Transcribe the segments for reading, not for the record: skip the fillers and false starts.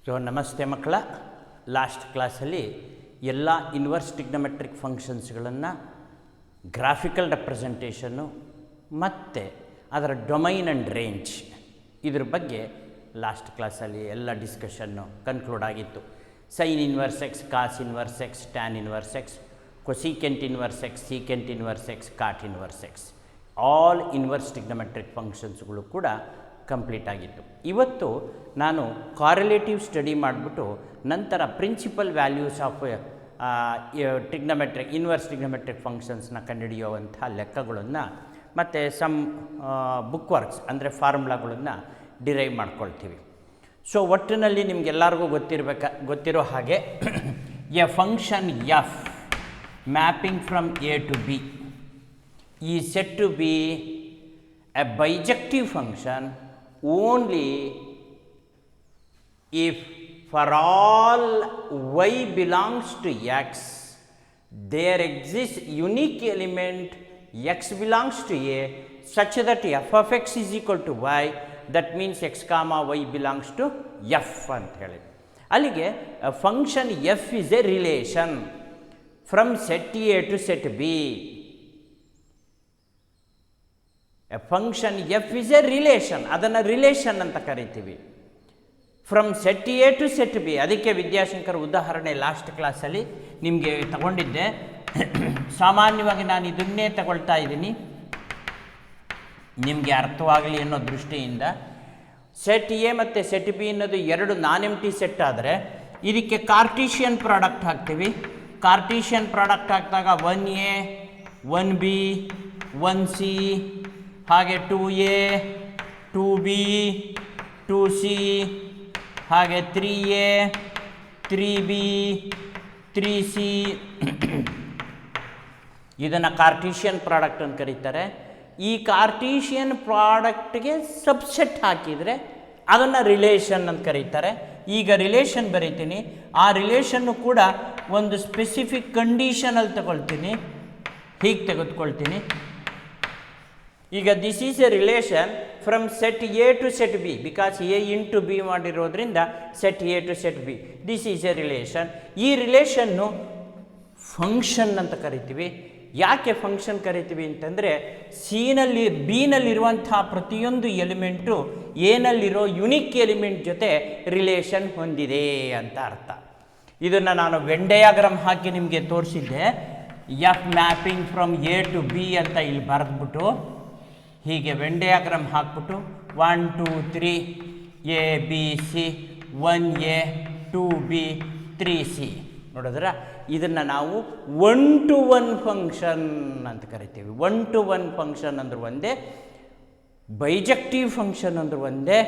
So ನಮಸ್ತೆ ಮಕ್ಕಳ. Last ಕ್ಲಾಸಲ್ಲಿ ಎಲ್ಲ ಇನ್ವರ್ಸ್ ಟ್ರಿಗ್ನೋಮೆಟ್ರಿಕ್ ಫಂಕ್ಷನ್ಸ್ಗಳನ್ನು ಗ್ರಾಫಿಕಲ್ ರೆಪ್ರೆಸೆಂಟೇಷನ್ನು ಮತ್ತು ಅದರ ಡೊಮೈನ್ ಆ್ಯಂಡ್ ರೇಂಜ್ ಇದ್ರ ಬಗ್ಗೆ ಲಾಸ್ಟ್ ಕ್ಲಾಸಲ್ಲಿ ಎಲ್ಲ ಡಿಸ್ಕಷನ್ನು ಕನ್ಕ್ಲೂಡ್ ಆಗಿತ್ತು. Sine inverse x, cos inverse x, tan inverse x, cosecant inverse x, secant inverse x, cot inverse x, all inverse trigonometric ಫಂಕ್ಷನ್ಸ್ಗಳು ಕೂಡ ಕಂಪ್ಲೀಟ್ ಆಗಿತ್ತು. ಇವತ್ತು ನಾನು ಕಾರಿಲೇಟಿವ್ ಸ್ಟಡಿ ಮಾಡಿಬಿಟ್ಟು ನಂತರ principal values of trigonometric inverse trigonometric ಫಂಕ್ಷನ್ಸ್ನ ಕಂಡುಹಿಡಿಯುವಂಥ ಲೆಕ್ಕಗಳನ್ನು ಮತ್ತು ಸಮ್ ಬುಕ್ ವರ್ಕ್ಸ್ ಅಂದರೆ ಫಾರ್ಮುಲಾಗಳನ್ನು ಡಿರೈವ್ ಮಾಡ್ಕೊಳ್ತೀವಿ. ಸೊ ಒಟ್ಟಿನಲ್ಲಿ ನಿಮಗೆಲ್ಲರಿಗೂ ಗೊತ್ತಿರೋ ಹಾಗೆ a function f mapping from A to B ಈ set to B a bijective function only if for all y belongs to x there exists unique element x belongs to a such that f of x is equal to y, that means x comma y belongs to f ಅಂತ ಹೇಳಿ. ಅಲ್ಲಿಗೆ function f is a relation from set a to set b. A function F is a relation, ಅದನ್ನು relation ಅಂತ ಕರಿತೀವಿ. From set A to set B. ಅದಕ್ಕೆ ವಿದ್ಯಾಶಂಕರ್ ಉದಾಹರಣೆ last ಕ್ಲಾಸಲ್ಲಿ ನಿಮಗೆ ತಗೊಂಡಿದ್ದೆ. ಸಾಮಾನ್ಯವಾಗಿ ನಾನು ಇದನ್ನೇ ತಗೊಳ್ತಾ ಇದ್ದೀನಿ ನಿಮಗೆ ಅರ್ಥವಾಗಲಿ ಅನ್ನೋ ದೃಷ್ಟಿಯಿಂದ. ಸೆಟ್ ಎ ಮತ್ತು ಸೆಟ್ ಬಿ ಅನ್ನೋದು ಎರಡು ನಾನ್ ಎಂಟಿ ಸೆಟ್ ಆದರೆ ಇದಕ್ಕೆ ಕಾರ್ಟೀಷಿಯನ್ ಪ್ರಾಡಕ್ಟ್ ಹಾಕ್ತೀವಿ. ಕಾರ್ಟೀಷಿಯನ್ ಪ್ರಾಡಕ್ಟ್ ಹಾಕಿದಾಗ 1a 1b 1c ಹಾಗೆ 2a 2b 2c ಹಾಗೆ 3a 3b 3c ಇದನ್ನು ಕಾರ್ಟೀಷಿಯನ್ ಪ್ರಾಡಕ್ಟ್ ಅಂತ ಕರೀತಾರೆ. ಈ ಕಾರ್ಟೀಷಿಯನ್ ಪ್ರಾಡಕ್ಟ್ಗೆ ಸಬ್ಸೆಟ್ ಹಾಕಿದರೆ ಅದನ್ನು ರಿಲೇಷನ್ ಅಂತ ಕರೀತಾರೆ. ಈಗ ರಿಲೇಷನ್ ಬರೀತೀನಿ, ಆ ರಿಲೇಷನ್ನು ಕೂಡ ಒಂದು ಸ್ಪೆಸಿಫಿಕ್ ಕಂಡೀಷನಲ್ಲಿ ತಗೊಳ್ತೀನಿ. ಹೀಗೆ ತೆಗೆದುಕೊಳ್ತೀನಿ. ಈಗ this is a relation from set A to set B, because A into B ಮಾಡಿರೋದ್ರಿಂದ set A to set B. This is a relation. ಈ ರಿಲೇಷನ್ನು ಫಂಕ್ಷನ್ ಅಂತ ಕರಿತೀವಿ. ಯಾಕೆ ಫಂಕ್ಷನ್ ಕರಿತೀವಿ ಅಂತಂದರೆ ಸಿನಲ್ಲಿ ಬಿನಲ್ಲಿರುವಂಥ ಪ್ರತಿಯೊಂದು ಎಲಿಮೆಂಟು ಏನಲ್ಲಿರೋ ಯುನಿಕ್ ಎಲಿಮೆಂಟ್ ಜೊತೆ ರಿಲೇಷನ್ ಹೊಂದಿದೆ ಅಂತ ಅರ್ಥ. ಇದನ್ನು ನಾನು ವೆನ್ ಡಯಾಗ್ರಾಮ್ ಹಾಕಿ ನಿಮಗೆ ತೋರಿಸಿದ್ದೆ. F mapping from A to B ಅಂತ ಇಲ್ಲಿ ಬರೆದ್ಬಿಟ್ಟು ಹೀಗೆ ವೆನ್ ಡಯಾಗ್ರಾಮ್ ಹಾಕ್ಬಿಟ್ಟು 1 2 3 A B C 1a 2b 3c ನೋಡಿದ್ರ. ಇದನ್ನು ನಾವು 1 to 1 ಫಂಕ್ಷನ್ ಅಂತ ಕರಿತೀವಿ. 1 to 1 ಫಂಕ್ಷನ್ ಅಂದ್ರೆ ಒಂದೇ, ಬೈಜೆಕ್ಟಿವ್ ಫಂಕ್ಷನ್ ಅಂದ್ರೆ ಒಂದೇ,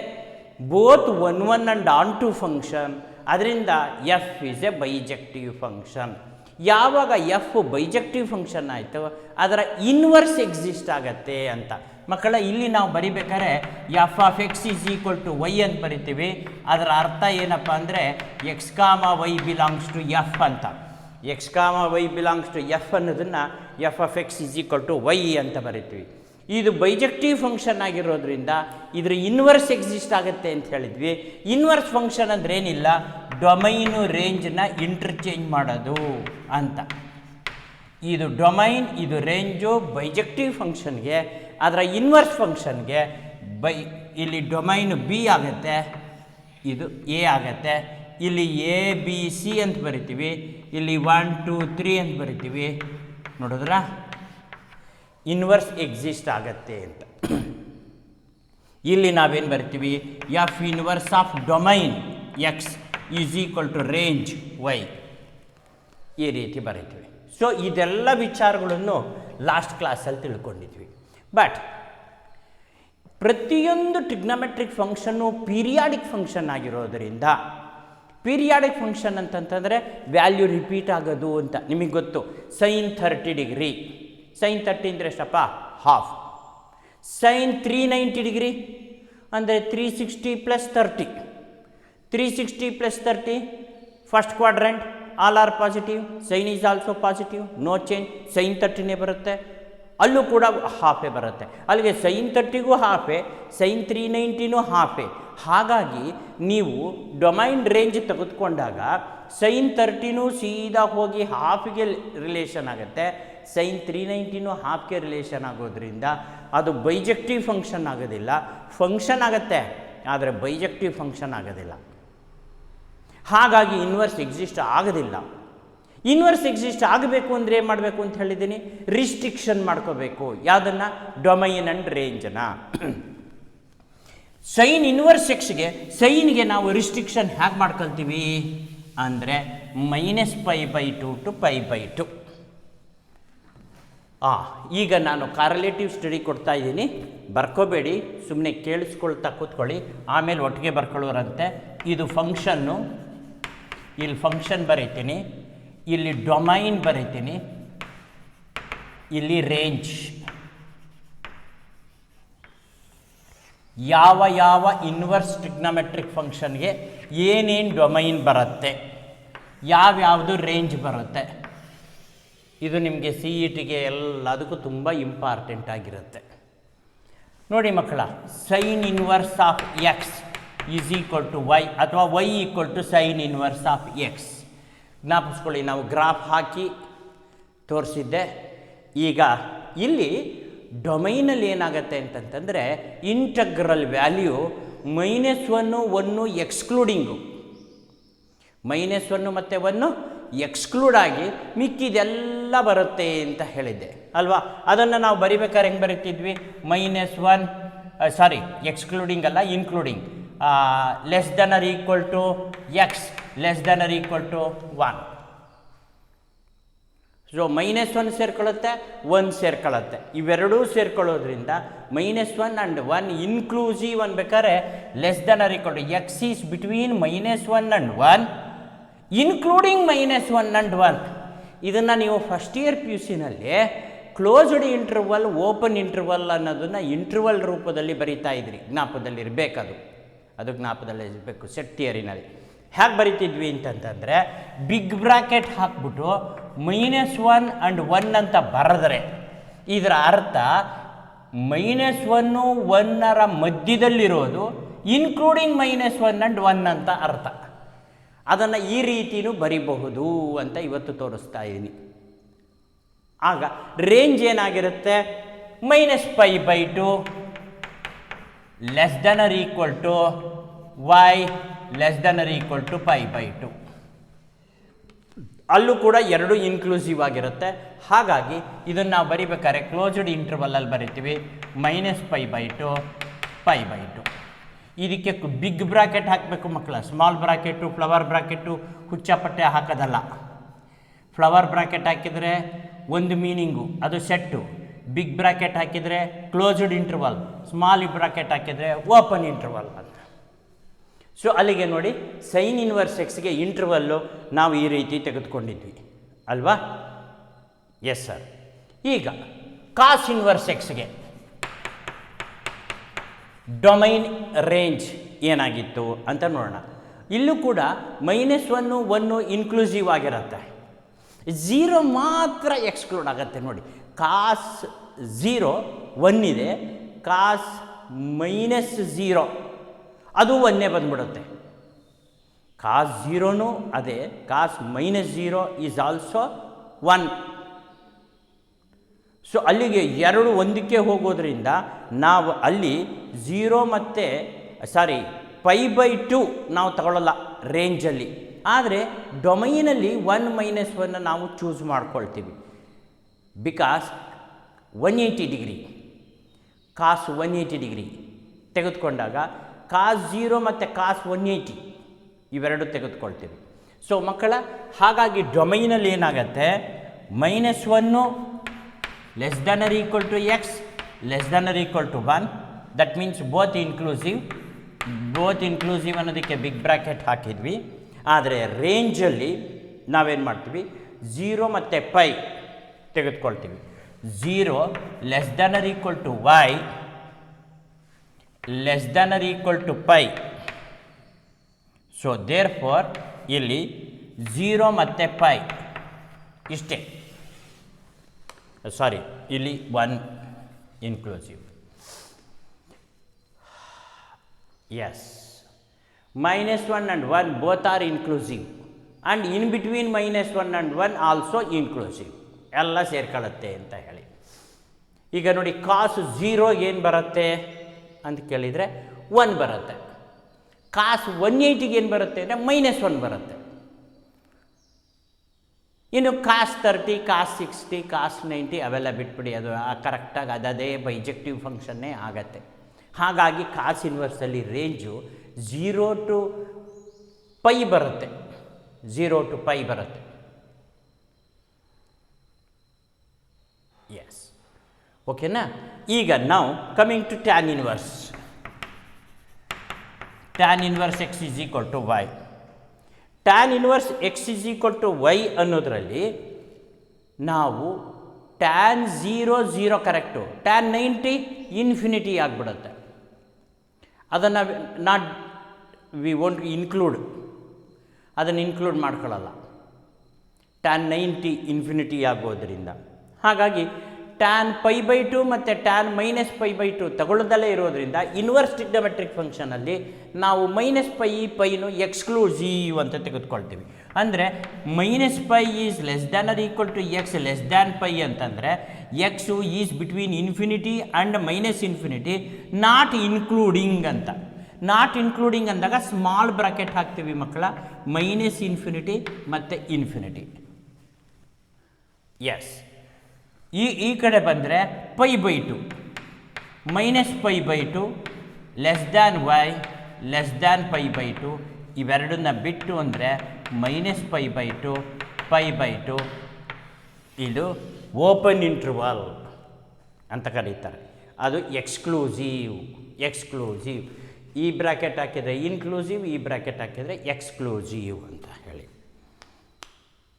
both 1 1 and onto function. ಅದರಿಂದ f is a bijective function. ಯಾವಾಗ ಎಫ್ ಬೈಜೆಕ್ಟಿವ್ ಫಂಕ್ಷನ್ ಆಯಿತು ಅದರ ಇನ್ವರ್ಸ್ ಎಕ್ಸಿಸ್ಟ್ ಆಗತ್ತೆ ಅಂತ. ಮಕ್ಕಳ ಇಲ್ಲಿ ನಾವು ಬರಿಬೇಕಾದ್ರೆ f of x is equal to y ಅಂತ ಬರಿತೀವಿ. ಅದರ ಅರ್ಥ ಏನಪ್ಪ ಅಂದರೆ x comma y belongs to f ಅಂತ. X comma y belongs to f ಅನ್ನೋದನ್ನು f of x is equal to y ಅಂತ ಬರಿತೀವಿ. ಇದು ಬೈಜೆಕ್ಟಿವ್ ಫಂಕ್ಷನ್ ಆಗಿರೋದ್ರಿಂದ ಇದ್ರ ಇನ್ವರ್ಸ್ ಎಕ್ಸಿಸ್ಟ್ ಆಗುತ್ತೆ ಅಂತ ಹೇಳಿದ್ವಿ. ಇನ್ವರ್ಸ್ ಫಂಕ್ಷನ್ ಅಂದ್ರೆ ಏನಿಲ್ಲ, ಡೊಮೈನು ರೇಂಜನ್ನ ಇಂಟರ್ಚೇಂಜ್ ಮಾಡೋದು ಅಂತ. ಇದು ಡೊಮೈನ್, ಇದು ರೇಂಜು ಬೈಜೆಕ್ಟಿವ್ ಫಂಕ್ಷನ್ಗೆ. ಅದರ ಇನ್ವರ್ಸ್ ಫಂಕ್ಷನ್ಗೆ ಇಲ್ಲಿ ಡೊಮೈನು ಬಿ ಆಗುತ್ತೆ, ಇದು ಎ ಆಗುತ್ತೆ. ಇಲ್ಲಿ ಎ ಬಿ ಸಿ ಅಂತ ಬರಿತೀವಿ, ಇಲ್ಲಿ 1 2 3 ಅಂತ ಬರಿತೀವಿ. ನೋಡಿದ್ರಾ, ಇನ್ವರ್ಸ್ ಎಕ್ಸಿಸ್ಟ್ ಆಗತ್ತೆ ಅಂತ. ಇಲ್ಲಿ ನಾವೇನು ಬರಿತೀವಿ, f inverse of domain x is equal to range y, ಈ ರೀತಿ ಬರಿತೀವಿ. ಸೊ ಇದೆಲ್ಲ ವಿಚಾರಗಳನ್ನು ಲಾಸ್ಟ್ ಕ್ಲಾಸಲ್ಲಿ ತಿಳ್ಕೊಂಡಿದ್ವಿ. ಬಟ್ ಪ್ರತಿಯೊಂದು ಟ್ರಿಗ್ನೋಮೆಟ್ರಿಕ್ ಫಂಕ್ಷನ್ನು ಪೀರಿಯಾಡಿಕ್ ಫಂಕ್ಷನ್ ಆಗಿರೋದರಿಂದ, ಪೀರಿಯಾಡಿಕ್ ಫಂಕ್ಷನ್ ಅಂತಂತಂದರೆ ವ್ಯಾಲ್ಯೂ ರಿಪೀಟ್ ಆಗೋದು ಅಂತ ನಿಮಗೆ ಗೊತ್ತು. ಸೈನ್ 30 ಡಿಗ್ರಿ, ಸೈನ್ 30 ಅಂದರೆ ಎಷ್ಟಪ್ಪ, ಹಾಫ್. ಸೈನ್ 390 ಡಿಗ್ರಿ ಅಂದರೆ 360 + 30. 360 + 30 first quadrant, all are positive. Sine is also positive, no change. Sine 30ನೇ ಬರುತ್ತೆ. ಅಲ್ಲೂ ಕೂಡ ಹಾಫೇ ಬರುತ್ತೆ. ಅಲ್ಲಿಗೆ ಸೈನ್ 30ಗೂ ಹಾಫೇ, ಸೈನ್ 390ನೂ ಹಾಫೇ. ಹಾಗಾಗಿ ನೀವು ಡೊಮೈನ್ ರೇಂಜ್ ತೆಗೆದುಕೊಂಡಾಗ sin 30 ಸೀದಾ ಹೋಗಿ ಹಾಫಿಗೆ ರಿಲೇಷನ್ ಆಗುತ್ತೆ, sin 390 ಹಾಫ್ಗೆ ರಿಲೇಷನ್ ಆಗೋದ್ರಿಂದ ಅದು ಬೈಜೆಕ್ಟಿವ್ ಫಂಕ್ಷನ್ ಆಗೋದಿಲ್ಲ. ಫಂಕ್ಷನ್ ಆಗುತ್ತೆ ಆದರೆ ಬೈಜೆಕ್ಟಿವ್ ಫಂಕ್ಷನ್ ಆಗೋದಿಲ್ಲ. ಹಾಗಾಗಿ ಇನ್ವರ್ಸ್ ಎಕ್ಸಿಸ್ಟ್ ಆಗೋದಿಲ್ಲ. ಇನ್ವರ್ಸ್ ಎಕ್ಸಿಸ್ಟ್ ಆಗಬೇಕು ಅಂದರೆ ಏನು ಮಾಡಬೇಕು ಅಂತ ಹೇಳಿದ್ದೀನಿ, ರಿಸ್ಟ್ರಿಕ್ಷನ್ ಮಾಡ್ಕೋಬೇಕು. ಯಾವುದನ್ನು? ಡೊಮೈನ್ ಆ್ಯಂಡ್ ರೇಂಜನ್ನು. ಸೈನ್ ಇನ್ವರ್ಸ್ ಎಕ್ಸ್ಗೆ ಸೈನ್ಗೆ ನಾವು ರಿಸ್ಟ್ರಿಕ್ಷನ್ ಹೇಗೆ ಮಾಡ್ಕೊಳ್ತೀವಿ ಅಂದರೆ -π/2 to π/2. ಈಗ ನಾನು ಕಾರ್ಲೇಟಿವ್ ಸ್ಟಡಿ ಕೊಡ್ತಾ ಇದ್ದೀನಿ, ಬರ್ಕೋಬೇಡಿ, ಸುಮ್ಮನೆ ಕೇಳಿಸ್ಕೊಳ್ತಾ ಕೂತ್ಕೊಳ್ಳಿ, ಆಮೇಲೆ ಒಟ್ಟಿಗೆ ಬರ್ಕೊಳ್ಳೋರಂತೆ. ಇದು ಫಂಕ್ಷನ್ನು, ಇಲ್ಲಿ ಫಂಕ್ಷನ್ ಬರೀತೀನಿ, ಇಲ್ಲಿ ಡೊಮೈನ್ ಬರೀತೀನಿ, ಇಲ್ಲಿ ರೇಂಜ್. ಯಾವ ಯಾವ ಇನ್ವರ್ಸ್ ಟ್ರಿಗ್ನಮೆಟ್ರಿಕ್ ಫಂಕ್ಷನ್ಗೆ ಏನೇನು ಡೊಮೈನ್ ಬರುತ್ತೆ, ಯಾವ್ಯಾವುದು ರೇಂಜ್ ಬರುತ್ತೆ, ಇದು ನಿಮಗೆ ಸಿ ಇ ಟಿಗೆ ಎಲ್ಲದಕ್ಕೂ ತುಂಬ ಇಂಪಾರ್ಟೆಂಟ್ ಆಗಿರುತ್ತೆ. ನೋಡಿ ಮಕ್ಕಳ, sine inverse of x is equal to y ಅಥವಾ y equal to sine inverse of x. ಜ್ಞಾಪಿಸ್ಕೊಳ್ಳಿ, ನಾವು ಗ್ರಾಫ್ ಹಾಕಿ ತೋರಿಸಿದ್ದೆ. ಈಗ ಇಲ್ಲಿ ಡೊಮೈನಲ್ಲಿ ಏನಾಗುತ್ತೆ ಅಂತಂತಂದರೆ ಇಂಟಗ್ರಲ್ ವ್ಯಾಲ್ಯೂ -1 ಎಕ್ಸ್ಕ್ಲೂಡಿಂಗು, -1 ಮತ್ತು 1 ಎಕ್ಸ್ಕ್ಲೂಡ್ ಆಗಿ ಮಿಕ್ಕಿದೆಲ್ಲ ಬರುತ್ತೆ ಅಂತ ಹೇಳಿದ್ದೆ ಅಲ್ವಾ. ಅದನ್ನು ನಾವು ಬರಿಬೇಕಾದ್ರೆ ಹೆಂಗೆ ಬರೀತಿದ್ವಿ, -1 ಸಾರಿ ಎಕ್ಸ್ಕ್ಲೂಡಿಂಗ್ ಅಲ್ಲ, including, less than or equal to x less than or equal to 1. So -1 ಸೇರ್ಕೊಳ್ಳುತ್ತೆ, 1 ಸೇರ್ಕೊಳ್ಳುತ್ತೆ, ಇವೆರಡೂ ಸೇರ್ಕೊಳ್ಳೋದ್ರಿಂದ -1 ಆ್ಯಂಡ್ 1 ಇನ್ಕ್ಲೂಸಿವ್ ಅನ್ಬೇಕಾದ್ರೆ less than or equal to x is between -1 and 1 including -1 and 1. ಇದನ್ನು ನೀವು ಫಸ್ಟ್ ಇಯರ್ ಪಿ ಯು ಸಿನಲ್ಲಿ closed interval open interval ಅನ್ನೋದನ್ನು interval ರೂಪದಲ್ಲಿ ಬರೀತಾ ಇದ್ರಿ. ಜ್ಞಾಪಕದಲ್ಲಿ ಇರಬೇಕದು, ಅದು ಜ್ಞಾಪಕದಲ್ಲೇ ಇರಬೇಕು. ಸೆಟ್ ಥಿಯರಿನಲ್ಲಿ ಹೇಗೆ ಬರಿತಿದ್ವಿ ಅಂತಂತಂದರೆ ಬಿಗ್ ಬ್ರಾಕೆಟ್ ಹಾಕ್ಬಿಟ್ಟು -1 ಆ್ಯಂಡ್ 1 ಅಂತ ಬರೆದ್ರೆ ಇದರ ಅರ್ಥ -1 1ರ ಮಧ್ಯದಲ್ಲಿರೋದು ಇನ್ಕ್ಲೂಡಿಂಗ್ -1 ಆ್ಯಂಡ್ 1 ಅಂತ ಅರ್ಥ. ಅದನ್ನು ಈ ರೀತಿಯೂ ಬರಿಬಹುದು ಅಂತ ಇವತ್ತು ತೋರಿಸ್ತಾ ಇದ್ದೀನಿ. ಆಗ ರೇಂಜ್ ಏನಾಗಿರುತ್ತೆ, -π/2 less than or equal to y less than or equal to π/2. ಅಲ್ಲೂ ಕೂಡ ಎರಡು ಇನ್ಕ್ಲೂಸಿವ್ ಆಗಿರುತ್ತೆ. ಹಾಗಾಗಿ ಇದನ್ನು ನಾವು ಬರಿಬೇಕಾದ್ರೆ ಕ್ಲೋಸ್ಡ್ ಇಂಟರ್ವಲ್ಲಲ್ಲಿ ಬರಿತೀವಿ -π/2 π/2. ಇದಕ್ಕೆ ಬಿಗ್ ಬ್ರಾಕೆಟ್ ಹಾಕಬೇಕು ಮಕ್ಕಳ, small bracket flower bracket ಹುಚ್ಚಪಟ್ಟೆ ಹಾಕೋದಲ್ಲ. Flower bracket ಹಾಕಿದರೆ ಒಂದು ಮೀನಿಂಗು, ಅದು ಸೆಟ್ಟು. ಬಿಗ್ ಬ್ರಾಕೆಟ್ ಹಾಕಿದರೆ ಕ್ಲೋಸ್ಡ್ ಇಂಟರ್ವಲ್, ಸ್ಮಾಲ್ ಬ್ರಾಕೆಟ್ ಹಾಕಿದರೆ ಓಪನ್ ಇಂಟರ್ವಲ್ ಅಂತ. ಸೊ ಅಲ್ಲಿಗೆ ನೋಡಿ, ಸೈನ್ ಇನ್ವರ್ಸ್ ಎಕ್ಸ್ಗೆ ಇಂಟರ್ವಲ್ಲು ನಾವು ಈ ರೀತಿ ತೆಗೆದುಕೊಂಡಿದ್ವಿ ಅಲ್ವಾ. Yes sir. ಈಗ ಕಾಸ್ ಇನ್ವರ್ಸ್ ಎಕ್ಸ್ಗೆ ಡೊಮೈನ್ ರೇಂಜ್ ಏನಾಗಿತ್ತು ಅಂತ ನೋಡೋಣ. ಇಲ್ಲೂ ಕೂಡ -1 1 ಇನ್ಕ್ಲೂಸಿವ್ ಆಗಿರುತ್ತೆ, 0 ಮಾತ್ರ ಎಕ್ಸ್ಕ್ಲೂಡ್ ಆಗುತ್ತೆ. ನೋಡಿ, ಕಾಸ್ 0 1 ಇದೆ, ಕಾಸ್ -0 ಅದು 1 ಬಂದ್ಬಿಡುತ್ತೆ. ಕಾಸ್ 0ನೂ ಅದೇ, ಕಾಸ್ -0 ಈಸ್ ಆಲ್ಸೋ 1. ಸೊ ಅಲ್ಲಿಗೆ ಎರಡು ಒಂದಕ್ಕೆ ಹೋಗೋದ್ರಿಂದ ನಾವು ಅಲ್ಲಿ 0 ಮತ್ತು π/2 ನಾವು ತಗೊಳ್ಳಲ್ಲ ರೇಂಜಲ್ಲಿ. ಆದರೆ ಡೊಮೈನಲ್ಲಿ 1 -1 ನಾವು ಚೂಸ್ ಮಾಡ್ಕೊಳ್ತೀವಿ. ಬಿಕಾಸ್ 180 ಡಿಗ್ರಿ, ಕಾಸ್ 180 ಡಿಗ್ರಿ ತೆಗೆದುಕೊಂಡಾಗ ಕಾಸ್ 0 ಮತ್ತು ಕಾಸ್ 180 ಇವೆರಡು ತೆಗೆದುಕೊಳ್ತೀವಿ. ಸೊ ಮಕ್ಕಳ, ಹಾಗಾಗಿ ಡೊಮೈನಲ್ಲಿ ಏನಾಗುತ್ತೆ, -1 less than or equal to x less than or equal to 1. That means both inclusive ಅನ್ನೋದಕ್ಕೆ ಬಿಗ್ ಬ್ರಾಕೆಟ್ ಹಾಕಿದ್ವಿ. ಆದರೆ ರೇಂಜಲ್ಲಿ ನಾವೇನು ಮಾಡ್ತೀವಿ, 0 ಮತ್ತು π ತೆಗೆದುಕೊಳ್ತೀವಿ. 0 less than or equal to y less than or equal to π. So therefore ಇಲ್ಲಿ 0 ಮತ್ತು π ಇಷ್ಟೇ. ಇಲ್ಲಿ 1 inclusive. Yes. -1 and 1 both are inclusive, and in between -1 and 1 also inclusive, ಎಲ್ಲ ಸೇರ್ಕೊಳ್ಳುತ್ತೆ ಅಂತ ಹೇಳಿ. ಈಗ ನೋಡಿ ಕಾಸ್ 0 ಏನು ಬರುತ್ತೆ ಅಂತ ಕೇಳಿದರೆ 1 ಬರುತ್ತೆ. ಕಾಸ್ 180ಗೆ ಏನು ಬರುತ್ತೆ ಅಂದರೆ -1 ಬರುತ್ತೆ. ಇನ್ನು ಕಾಸ್ 30, ಕಾಸ್ 60, ಕಾಸ್ 90 ಅವೆಲ್ಲ ಬಿಟ್ಬಿಡಿ, ಅದು ಕರೆಕ್ಟಾಗಿ ಅದೇ ಬೈಜೆಕ್ಟಿವ್ ಫಂಕ್ಷನ್ನೇ ಆಗತ್ತೆ. ಹಾಗಾಗಿ ಕಾಸ್ ಇನ್ವರ್ಸಲ್ಲಿ ರೇಂಜು 0 to π ಬರುತ್ತೆ, 0 to π ಬರುತ್ತೆ. ಎಸ್, ಓಕೆನಾ. ಈಗ ನಾವು coming to tan inverse. Tan inverse x is equal to y. Tan inverse x is equal to y ಅನ್ನೋದರಲ್ಲಿ ನಾವು ಟ್ಯಾನ್ 0 ಕರೆಕ್ಟು, ಟ್ಯಾನ್ 90 ಇನ್ಫಿನಿಟಿ ಆಗಿಬಿಡುತ್ತೆ. ಅದನ್ನು ವಿ ವೋಂಟ್ ಇನ್ಕ್ಲೂಡ್, ಅದನ್ನು ಇನ್ಕ್ಲೂಡ್ ಮಾಡ್ಕೊಳ್ಳಲ್ಲ ಟ್ಯಾನ್ 90 ಇನ್ಫಿನಿಟಿ ಆಗೋದ್ರಿಂದ. ಹಾಗಾಗಿ ಟ್ಯಾನ್ π/2 ಮತ್ತು ಟ್ಯಾನ್ -π/2 ತಗೊಳ್ಳೋದಲ್ಲೇ ಇರೋದ್ರಿಂದ ಇನ್ವರ್ಸ್ ಟ್ರಿಗ್ನೋಮೆಟ್ರಿಕ್ ಫಂಕ್ಷನಲ್ಲಿ ನಾವು -π ಎಕ್ಸ್ಕ್ಲೂಸಿವ್ ಅಂತ ತೆಗೆದುಕೊಳ್ತೀವಿ. ಅಂದರೆ -π is less than or equal to x less than π ಅಂತಂದರೆ x is between infinity and -infinity, not including ಅಂತ. ನಾಟ್ ಇನ್ಕ್ಲೂಡಿಂಗ್ ಅಂದಾಗ ಸ್ಮಾಲ್ ಬ್ರಾಕೆಟ್ ಹಾಕ್ತೀವಿ ಮಕ್ಕಳ, -ಇನ್ಫಿನಿಟಿ ಮತ್ತು ಇನ್ಫಿನಿಟಿ. ಎಸ್, ಈ ಕಡೆ ಬಂದರೆ π/2 -π/2 less than y less than π/2, ಇವೆರಡನ್ನ ಬಿಟ್ಟು ಅಂದರೆ -π/2 π/2 ಇದು ಓಪನ್ ಇಂಟರ್ವಲ್ ಅಂತ ಕರೀತಾರೆ. ಅದು ಎಕ್ಸ್ಕ್ಲೂಸಿವ್. ಈ ಬ್ರಾಕೆಟ್ ಹಾಕಿದರೆ ಇನ್ಕ್ಲೂಸಿವ್, ಈ ಬ್ರಾಕೆಟ್ ಹಾಕಿದರೆ ಎಕ್ಸ್ಕ್ಲೂಸಿವ್ ಅಂತ ಹೇಳಿ.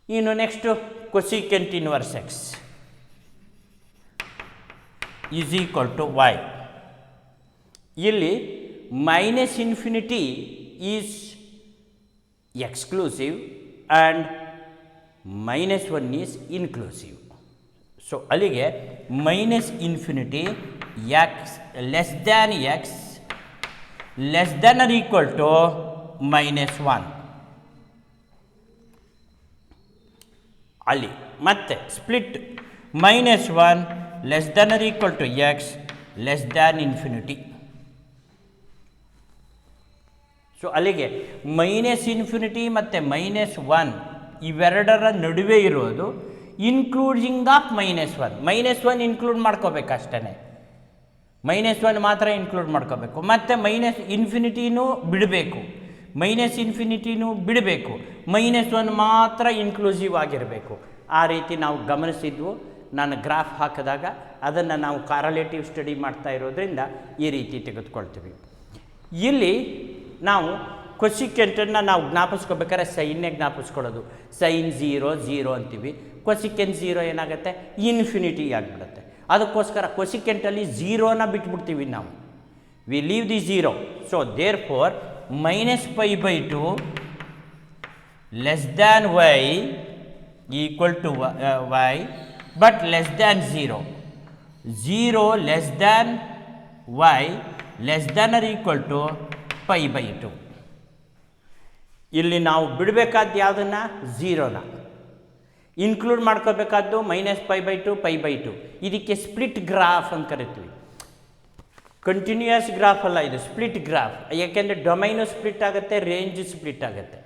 ಇನ್ನು next cosecant inverse x is equal to y. ಇಲ್ಲಿ -infinity is exclusive and -1 is inclusive. So ಅಲ್ಲಿಗೆ -infinity x less than x less than or equal to -1 ಅಲ್ಲಿ. ಮತ್ತೆ split -1 less than or equal to x less than infinity. So ಅಲ್ಲಿಗೆ -infinity ಮತ್ತು -1 ಇವೆರಡರ ನಡುವೆ ಇರೋದು including of -1 include ಮಾಡ್ಕೋಬೇಕಷ್ಟೇ, -1 ಮಾತ್ರ include ಮಾಡ್ಕೋಬೇಕು. ಮತ್ತು -ಇನ್ಫಿನಿಟಿನೂ ಬಿಡಬೇಕು, -ಇನ್ಫಿನಿಟಿನೂ ಬಿಡಬೇಕು, -1 ಮಾತ್ರ ಇನ್ಕ್ಲೂಸಿವ್ ಆಗಿರಬೇಕು. ಆ ರೀತಿ ನಾವು ಗಮನಿಸಿದ್ವು. ನಾನು ಗ್ರಾಫ್ ಹಾಕಿದಾಗ ಅದನ್ನು ನಾವು ಕಾರಲೇಟಿವ್ ಸ್ಟಡಿ ಮಾಡ್ತಾ ಇರೋದ್ರಿಂದ ಈ ರೀತಿ ತೆಗೆದುಕೊಳ್ತೀವಿ. ಇಲ್ಲಿ ನಾವು ಕೊಸಿಕೆಂಟನ್ನು ನಾವು ಜ್ಞಾಪಿಸ್ಕೋಬೇಕಾದ್ರೆ ಸೈನ್ನೇ ಜ್ಞಾಪಿಸ್ಕೊಳ್ಳೋದು. ಸೈನ್ 0 ಅಂತೀವಿ, ಕೊಸಿಕೆಂಟ್ 0 ಏನಾಗುತ್ತೆ ಇನ್ಫಿನಿಟಿ ಆಗಿಬಿಡುತ್ತೆ. ಅದಕ್ಕೋಸ್ಕರ ಕೊಸಿಕೆಂಟಲ್ಲಿ 0ನ ಬಿಟ್ಬಿಡ್ತೀವಿ ನಾವು, we leave the 0. So therefore -π/2 less than y equal to y but less than 0 less than y less than or equal to π/2. ಇಲ್ಲಿ ನಾವು ಬಿಡಬೇಕಾದ್ದು ಯಾವುದನ್ನು 0ನ, ಇನ್ಕ್ಲೂಡ್ ಮಾಡ್ಕೋಬೇಕಾದ್ದು -π/2 π/2. ಇದಕ್ಕೆ ಸ್ಪ್ಲಿಟ್ ಗ್ರಾಫ್ ಅಂತ ಕರಿತೀವಿ. ಕಂಟಿನ್ಯೂಯಸ್ ಗ್ರಾಫ್ ಅಲ್ಲ ಇದು, ಸ್ಪ್ಲಿಟ್ ಗ್ರಾಫ್. ಯಾಕೆಂದರೆ ಡೊಮೈನು ಸ್ಪ್ಲಿಟ್ ಆಗುತ್ತೆ, ರೇಂಜ್ ಸ್ಪ್ಲಿಟ್ ಆಗುತ್ತೆ.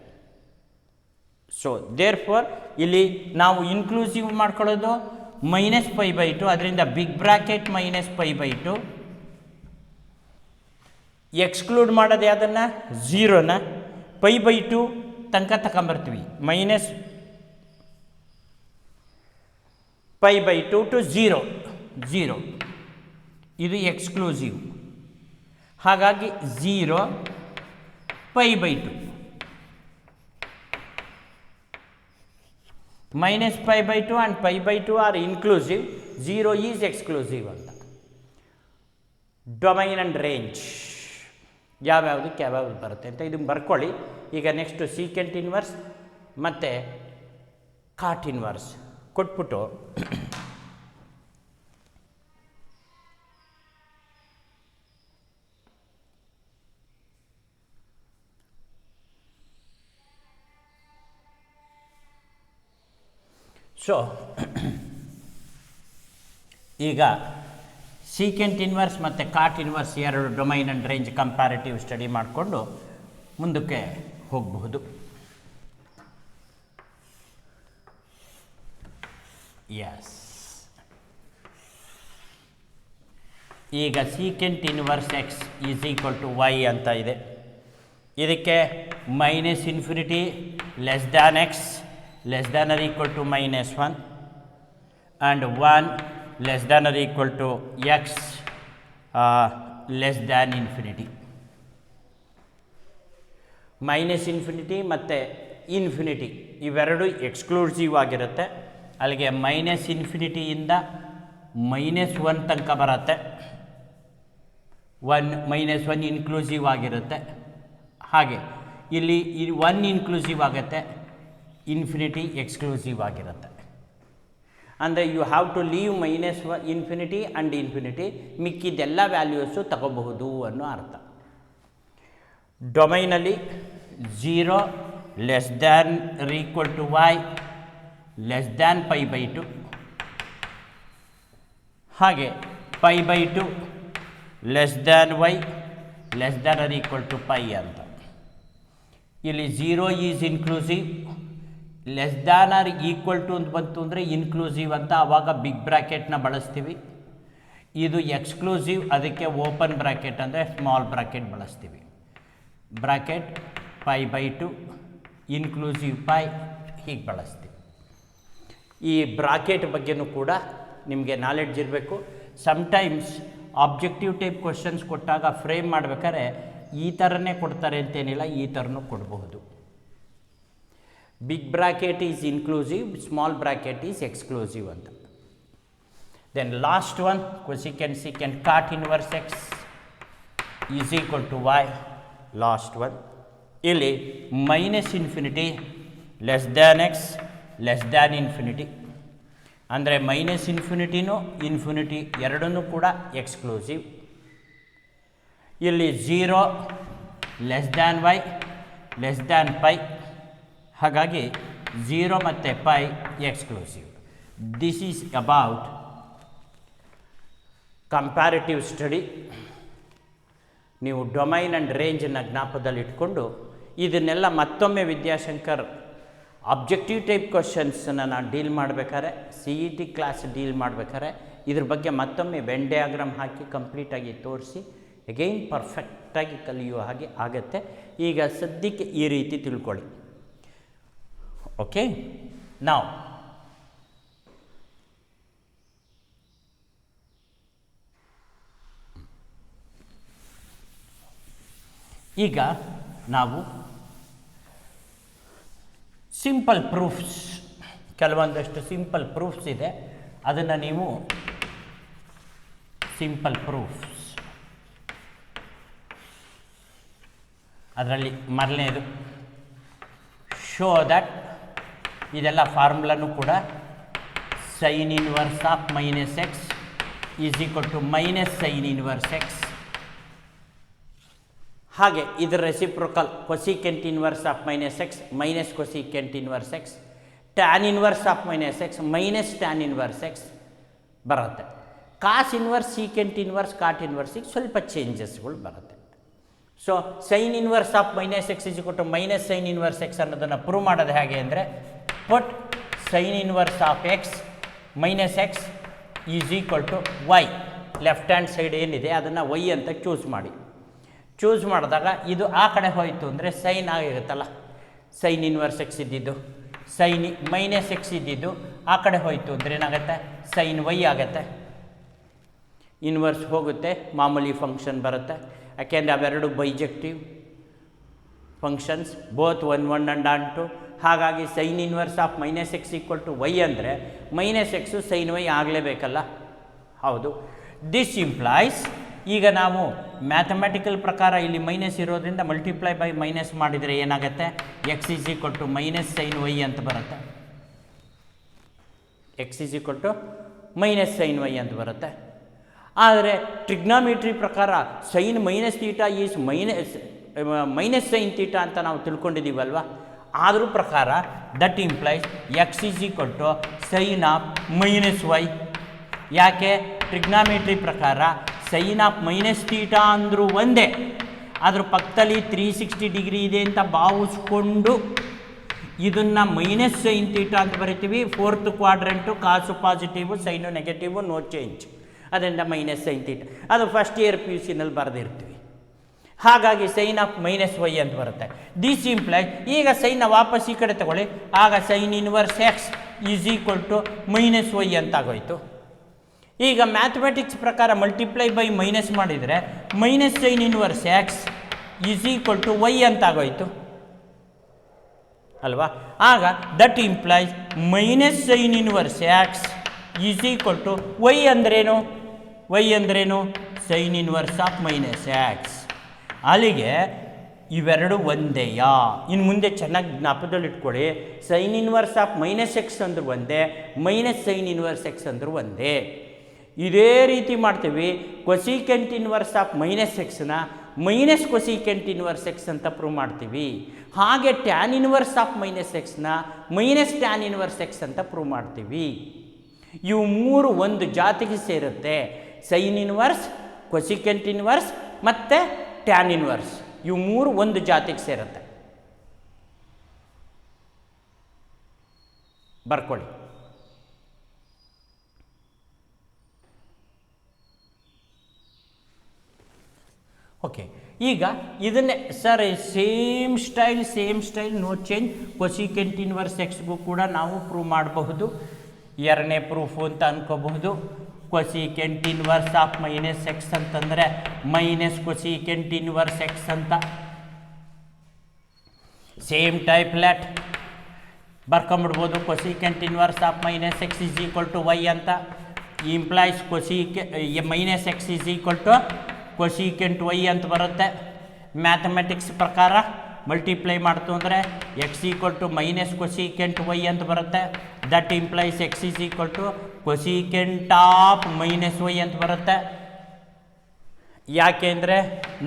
ಸೊ ದೇರ್ ಫೋರ್ ಇಲ್ಲಿ ನಾವು ಇನ್ಕ್ಲೂಸಿವ್ ಮಾಡ್ಕೊಳ್ಳೋದು -π/2, ಅದರಿಂದ ಬಿಗ್ ಬ್ರಾಕೆಟ್ -π/2. ಎಕ್ಸ್ಕ್ಲೂಡ್ ಮಾಡೋದು ಯಾವುದನ್ನು 0ನ, π/2 ತನಕ ತಗೊಂಬರ್ತೀವಿ, -π/2 ಟು 0 ಇದು ಎಕ್ಸ್ಕ್ಲೂಸಿವ್. ಹಾಗಾಗಿ 0 π/2 -π/2 and π/2 are inclusive, 0 is exclusive ಅಂತ. ಡೊಮೈನ್ ಆ್ಯಂಡ್ ರೇಂಜ್ ಯಾವ್ಯಾವುದಕ್ಕೆ ಯಾವ್ಯಾವ್ದು ಬರುತ್ತೆ ಅಂತ ಇದನ್ನು ಬರ್ಕೊಳ್ಳಿ. ಈಗ ನೆಕ್ಸ್ಟು ಸೀಕೆಂಟ್ ಇನ್ವರ್ಸ್ ಮತ್ತು ಕಾಟ್ ಇನ್ವರ್ಸ್ ಕೊಟ್ಬಿಟ್ಟು ಸೊ ಈಗ ಸೀಕೆಂಟ್ ಇನ್ವರ್ಸ್ ಮತ್ತು ಕಾಟ್ ಇನ್ವರ್ಸ್ ಎರಡು domain and range comparative study ಮಾಡಿಕೊಂಡು ಮುಂದಕ್ಕೆ ಹೋಗಬಹುದು. ಎಸ್, ಈಗ secant inverse x is equal to y ಅಂತ ಇದೆ. ಇದಕ್ಕೆ minus infinity less than x less than or equal to -1 and 1 less than or equal to x less than infinity. Minus infinity ಮತ್ತು infinity ಇವೆರಡು exclusive ಆಗಿರುತ್ತೆ. ಅಲ್ಲಿಗೆ minus ಇನ್ಫಿನಿಟಿಯಿಂದ -1 ತನಕ ಬರುತ್ತೆ. -1 inclusive ಆಗಿರುತ್ತೆ. ಹಾಗೆ ಇಲ್ಲಿ 1 ಇನ್ಕ್ಲೂಸಿವ್ ಆಗುತ್ತೆ, ಇನ್ಫಿನಿಟಿ ಎಕ್ಸ್ಕ್ಲೂಸಿವ್ ಆಗಿರುತ್ತೆ. ಅಂದರೆ you have to leave -1 infinity and infinity, ಮಿಕ್ಕಿದ್ದೆಲ್ಲ ವ್ಯಾಲ್ಯೂಸು ತಗೋಬಹುದು ಅನ್ನೋ ಅರ್ಥ. ಡೊಮೈನಲ್ಲಿ 0 less than or equal to y less than π/2, ಹಾಗೆ π/2 less than y less than or equal to π ಅಂತ. ಇಲ್ಲಿ 0 is inclusive, less than or equal to ಅಂತ ಬಂತು ಅಂದರೆ ಇನ್ಕ್ಲೂಸಿವ್ ಅಂತ, ಆವಾಗ ಬಿಗ್ ಬ್ರ್ಯಾಕೆಟ್ನ ಬಳಸ್ತೀವಿ. ಇದು ಎಕ್ಸ್ಕ್ಲೂಸಿವ್, ಅದಕ್ಕೆ ಓಪನ್ ಬ್ರ್ಯಾಕೆಟ್ ಅಂದರೆ ಸ್ಮಾಲ್ ಬ್ರ್ಯಾಕೆಟ್ ಬಳಸ್ತೀವಿ. ಬ್ರ್ಯಾಕೆಟ್ π/2 ಇನ್ಕ್ಲೂಸಿವ್ π ಹೀಗೆ ಬಳಸ್ತೀವಿ. ಈ ಬ್ರಾಕೆಟ್ ಬಗ್ಗೆನೂ ಕೂಡ ನಿಮಗೆ ನಾಲೆಡ್ಜ್ ಇರಬೇಕು. ಸಮ್ಟೈಮ್ಸ್ ಆಬ್ಜೆಕ್ಟಿವ್ ಟೈಪ್ ಕ್ವಶನ್ಸ್ ಕೊಟ್ಟಾಗ ಫ್ರೇಮ್ ಮಾಡಬೇಕಾದ್ರೆ ಈ ಥರನೇ ಕೊಡ್ತಾರೆ ಅಂತೇನಿಲ್ಲ, ಈ ಥರನೂ ಕೊಡಬಹುದು. Big bracket is inclusive, small bracket is exclusive ಅಂತ. Then last one cosecant secant cot inverse x is equal to y. Last one ಇಲ್ಲಿ minus infinity less than x less than infinity, ಅಂದರೆ ಮೈನಸ್ ಇನ್ಫಿನಿಟಿನೂ ಇನ್ಫಿನಿಟಿ ಎರಡನ್ನೂ ಕೂಡ exclusive. ಇಲ್ಲಿ 0 less than y less than π, ಹಾಗಾಗಿ 0 ಮತ್ತು π exclusive. This is about comparative study. ನೀವು ಡೊಮೈನ್ ಆ್ಯಂಡ್ ರೇಂಜನ್ನು ಜ್ಞಾಪಕದಲ್ಲಿ ಇಟ್ಕೊಂಡು ಇದನ್ನೆಲ್ಲ ಮತ್ತೊಮ್ಮೆ ವಿದ್ಯಾಶಂಕರ್ ಆಬ್ಜೆಕ್ಟಿವ್ ಟೈಪ್ ಕ್ವಶನ್ಸನ್ನು ನಾನು ಡೀಲ್ ಮಾಡಬೇಕಾದ್ರೆ, CET ಕ್ಲಾಸ್ ಡೀಲ್ ಮಾಡಬೇಕಾದ್ರೆ ಇದ್ರ ಬಗ್ಗೆ ಮತ್ತೊಮ್ಮೆ ವೆನ್ ಡಯಾಗ್ರಾಮ್ ಹಾಕಿ ಕಂಪ್ಲೀಟಾಗಿ ತೋರಿಸಿ ಅಗೈನ್ ಪರ್ಫೆಕ್ಟಾಗಿ ಕಲಿಯುವ ಹಾಗೆ ಆಗುತ್ತೆ. ಈಗ ಸದ್ಯಕ್ಕೆ ಈ ರೀತಿ ತಿಳ್ಕೊಳ್ಳಿ. ಓಕೆ, ನಾವು ಈಗ ನಾವು ಸಿಂಪಲ್ ಪ್ರೂಫ್ಸ್, ಕೆಲವೊಂದಷ್ಟು ಸಿಂಪಲ್ ಪ್ರೂಫ್ಸ್ ಇದೆ, ಅದನ್ನು ನೀವು ಸಿಂಪಲ್ ಪ್ರೂಫ್ಸ್ ಅದರಲ್ಲಿ ಮೊದಲನೇದು ಶೋ ದಟ್, ಇದೆಲ್ಲ ಫಾರ್ಮುಲಾನು ಕೂಡ sine inverse of -x is equal to -sin inverse x. ಹಾಗೆ ಇದರ reciprocal cosecant inverse of -x minus cosecant inverse x, tan inverse of -x minus tan inverse x ಬರುತ್ತೆ. Cos inverse secant inverse cot ಇನ್ವರ್ಸಿಗೆ ಸ್ವಲ್ಪ ಚೇಂಜಸ್ಗಳು ಬರುತ್ತೆ. So sine inverse of -x is equal to -sin inverse x ಅನ್ನೋದನ್ನು prove ಮಾಡೋದು ಹೇಗೆ ಅಂದರೆ, put sine inverse of x -x is equal to y, left hand side ಏನಿದೆ ಅದನ್ನು y ಅಂತ ಚೂಸ್ ಮಾಡಿ. ಚೂಸ್ ಮಾಡಿದಾಗ ಇದು ಆ ಕಡೆ ಹೋಯಿತು ಅಂದರೆ ಸೈನ್ ಆಗಿರುತ್ತಲ್ಲ, ಸೈನ್ ಇನ್ವರ್ಸ್ x ಇದ್ದಿದ್ದು ಸೈನ್ -x ಇದ್ದಿದ್ದು ಆ ಕಡೆ ಹೋಯಿತು ಅಂದರೆ ಏನಾಗುತ್ತೆ, ಸೈನ್ y ಆಗುತ್ತೆ. ಇನ್ವರ್ಸ್ ಹೋಗುತ್ತೆ, ಮಾಮೂಲಿ ಫಂಕ್ಷನ್ ಬರುತ್ತೆ. ಯಾಕೆಂದರೆ ಅವೆರಡು ಬೈಜೆಕ್ಟಿವ್ ಫಂಕ್ಷನ್ಸ್, ಬೋತ್ 1 1 and 2. ಹಾಗಾಗಿ sine inverse of -x equal to y ಅಂದರೆ -x ಸೈನ್ y ಆಗಲೇಬೇಕಲ್ಲ. ಹೌದು, ದಿಸ್ ಇಂಪ್ಲಾಯ್ಸ್, ಈಗ ನಾವು ಮ್ಯಾಥಮೆಟಿಕಲ್ ಪ್ರಕಾರ ಇಲ್ಲಿ ಮೈನಸ್ ಇರೋದ್ರಿಂದ ಮಲ್ಟಿಪ್ಲೈ ಬೈ ಮೈನಸ್ ಮಾಡಿದರೆ ಏನಾಗುತ್ತೆ, x is equal to -sin y ಅಂತ ಬರುತ್ತೆ. x is equal to -sin y ಅಂತ ಬರುತ್ತೆ. ಆದರೆ ಟ್ರಿಗ್ನಾಮಿಟ್ರಿ ಪ್ರಕಾರ ಸೈನ್ -θ ಈಸ್ ಮೈನಸ್ sin θ ಅಂತ ನಾವು ತಿಳ್ಕೊಂಡಿದ್ದೀವಲ್ವ, ಆದ್ರ ಪ್ರಕಾರ that implies x is equal to sine of minus y. ಯಾಕೆ? ಟ್ರಿಗ್ನಾಮೆಟ್ರಿ ಪ್ರಕಾರ ಸೈನ್ ಆಫ್ ಮೈನಸ್ ತೀಟಾ ಅಂದರೂ ಒಂದೇ, ಅದ್ರ ಪಕ್ಕದಲ್ಲಿ 360 ಡಿಗ್ರಿ ಇದೆ ಅಂತ ಭಾವಿಸ್ಕೊಂಡು ಇದನ್ನು ಮೈನಸ್ ಸೈನ್ ತೀಟಾ ಅಂತ ಬರಿತೀವಿ. Fourth quadrant cos positive sine negative no change, ಅದರಿಂದ ಮೈನಸ್ ಸೈನ್ ತೀಟಾ ಅದು ಫಸ್ಟ್ ಇಯರ್ ಪಿ ಯು ಸಿನಲ್ಲಿ ಬರೆದಿರ್ತೀವಿ. ಹಾಗಾಗಿ ಸೈನ್ ಆಫ್ ಮೈನಸ್ ವೈ ಅಂತ ಬರುತ್ತೆ. ದಿಸ್ ಇಂಪ್ಲೈಸ್ ಈಗ ಸೈನ್ನ ವಾಪಸ್ ಈ ಕಡೆ ತಗೊಳ್ಳಿ, ಆಗ sine inverse x is equal to minus y ಅಂತಾಗೋಯ್ತು. ಈಗ ಮ್ಯಾಥಮೆಟಿಕ್ಸ್ ಪ್ರಕಾರ ಮಲ್ಟಿಪ್ಲೈ ಬೈ ಮೈನಸ್ ಮಾಡಿದರೆ minus sine inverse x is equal to y ಅಂತಾಗೋಯ್ತು ಅಲ್ವಾ? ಆಗ that implies minus sine inverse x is equal to y ಅಂದ್ರೇನು? ವೈ ಅಂದ್ರೇನು? Sine inverse of minus x. ಅಲ್ಲಿಗೆ ಇವೆರಡು ಒಂದೇಯಾ? ಇನ್ನು ಮುಂದೆ ಚೆನ್ನಾಗಿ ಜ್ಞಾಪಕದಲ್ಲಿ ಇಟ್ಕೊಳ್ಳಿ, sine inverse of minus x ಅಂದರೂ ಒಂದೇ, ಮೈನಸ್ ಸೈನ್ ಇನ್ವರ್ಸ್ ಎಕ್ಸ್ ಅಂದರೂ ಒಂದೇ. ಇದೇ ರೀತಿ ಮಾಡ್ತೀವಿ. ಕೊಸಿಕೆಂಟ್ ಇನ್ವರ್ಸ್ ಆಫ್ ಮೈನಸ್ ಎಕ್ಸ್ನ ಮೈನಸ್ ಕೊಸಿಕೆಂಟ್ ಇನ್ವರ್ಸ್ ಎಕ್ಸ್ ಅಂತ ಪ್ರೂವ್ ಮಾಡ್ತೀವಿ. ಹಾಗೆ ಟ್ಯಾನ್ ಇನ್ವರ್ಸ್ ಆಫ್ ಮೈನಸ್ ಎಕ್ಸ್ನ ಮೈನಸ್ ಟ್ಯಾನ್ ಇನ್ವರ್ಸ್ ಎಕ್ಸ್ ಅಂತ ಪ್ರೂವ್ ಮಾಡ್ತೀವಿ. ಇವು ಮೂರು ಒಂದು ಜಾತಿಗೆ ಸೇರುತ್ತೆ. ಸೈನ್ ಇನ್ವರ್ಸ್, ಕೊಸಿಕೆಂಟ್ ಇನ್ವರ್ಸ್ ಮತ್ತು ಟ್ಯಾನ್ ಇನ್ವರ್ಸ್, ಇವು ಮೂರು ಒಂದು ಜಾತಿಗೆ ಸೇರುತ್ತೆ. ಬರ್ಕೊಳ್ಳಿ. ಓಕೆ, ಈಗ ಇದನ್ನೇ sir same style no change cosecant inverse ಎಕ್ಸ್ಗೂ ಕೂಡ ನಾವು ಪ್ರೂವ್ ಮಾಡಬಹುದು. ಎರಡನೇ ಪ್ರೂಫು ಅಂತ ಅನ್ಕೋಬಹುದು. Cosecant inverse of minus X ಅಂತಂದರೆ ಮೈನಸ್ ಕೊಸಿಕೆಂಟ್ ಇನ್ವರ್ಸ್ ಎಕ್ಸ್ ಅಂತ. ಸೇಮ್ ಟೈಪ್ ಲೆಟ್ ಬರ್ಕೊಂಬಿಡ್ಬೋದು. Cosecant inverse of minus x is equal to y ಅಂತ implies minus x is equal to cosecant y ಅಂತ ಬರುತ್ತೆ. ಮ್ಯಾಥಮೆಟಿಕ್ಸ್ ಪ್ರಕಾರ multiply ಮಾಡ್ತು ಅಂದರೆ x equal to minus cosecant y ಅಂತ ಬರುತ್ತೆ. That implies x is equal to cosecant of minus y ಅಂತ ಬರುತ್ತೆ. ಯಾಕೆ ಅಂದರೆ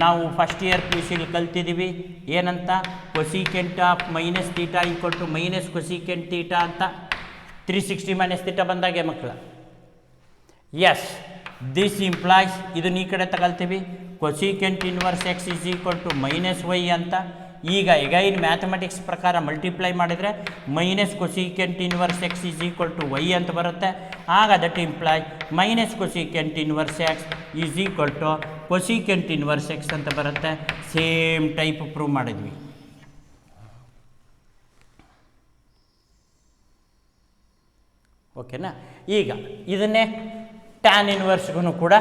ನಾವು ಫಸ್ಟ್ ಇಯರ್ ಪಿ ಯು ಸಿಲಿ ಕಲ್ತಿದ್ದೀವಿ ಏನಂತ, cosecant of minus theta equal to minus cosecant theta ಅಂತ. 360 ಮೈನಸ್ ತೀಟಾ ಬಂದಾಗೆ ಮಕ್ಕಳ. ಎಸ್, ದಿಸ್ ಇಂಪ್ಲಾಯ್ಸ್ ಇದನ್ನ ಈ ಕಡೆ ತಗೊಳ್ತೀವಿ. Cosecant inverse x is equal to minus y ಅಂತ. ಈಗ ಎಗೈನ್ ಮ್ಯಾಥಮೆಟಿಕ್ಸ್ ಪ್ರಕಾರ ಮಲ್ಟಿಪ್ಲೈ ಮಾಡಿದರೆ minus cosecant inverse x is equal to y ಅಂತ ಬರುತ್ತೆ. ಆಗ that imply minus cosecant inverse x is equal to cosecant inverse x ಅಂತ ಬರುತ್ತೆ. Same type prove ಮಾಡಿದ್ವಿ. ಓಕೆನಾ? ಈಗ ಇದನ್ನೇ ಟ್ಯಾನ್ ಇನ್ವರ್ಸ್ಗೂ ಕೂಡ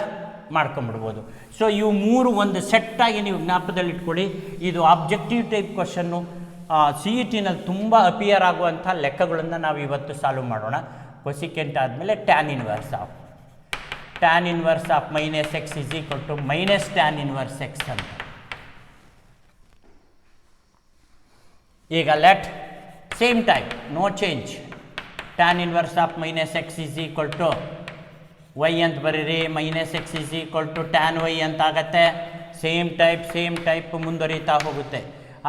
ಮಾಡ್ಕೊಂಬಿಡ್ಬೋದು. ಸೊ ಇವು ಮೂರು ಒಂದು ಸೆಟ್ಟಾಗಿ ನೀವು ಜ್ಞಾಪಕದಲ್ಲಿ ಇಟ್ಕೊಳ್ಳಿ. ಇದು objective type question. C E ಟಿನಲ್ಲಿ ತುಂಬ ಅಪಿಯರ್ ಆಗುವಂಥ ಲೆಕ್ಕಗಳನ್ನು ನಾವು ಇವತ್ತು ಸಾಲ್ವ್ ಮಾಡೋಣ. ಕೊಸಿಕೆಂಟ್ ಆದಮೇಲೆ tan inverse of minus x is equal to minus tan inverse x ಅಂತ. ಈಗ let same type no change tan inverse of minus x is equal to y ಅಂತ ಬರೀರಿ. Minus x is equal to tan y ಅಂತ ಆಗತ್ತೆ. Same type ಮುಂದುವರಿತಾ ಹೋಗುತ್ತೆ.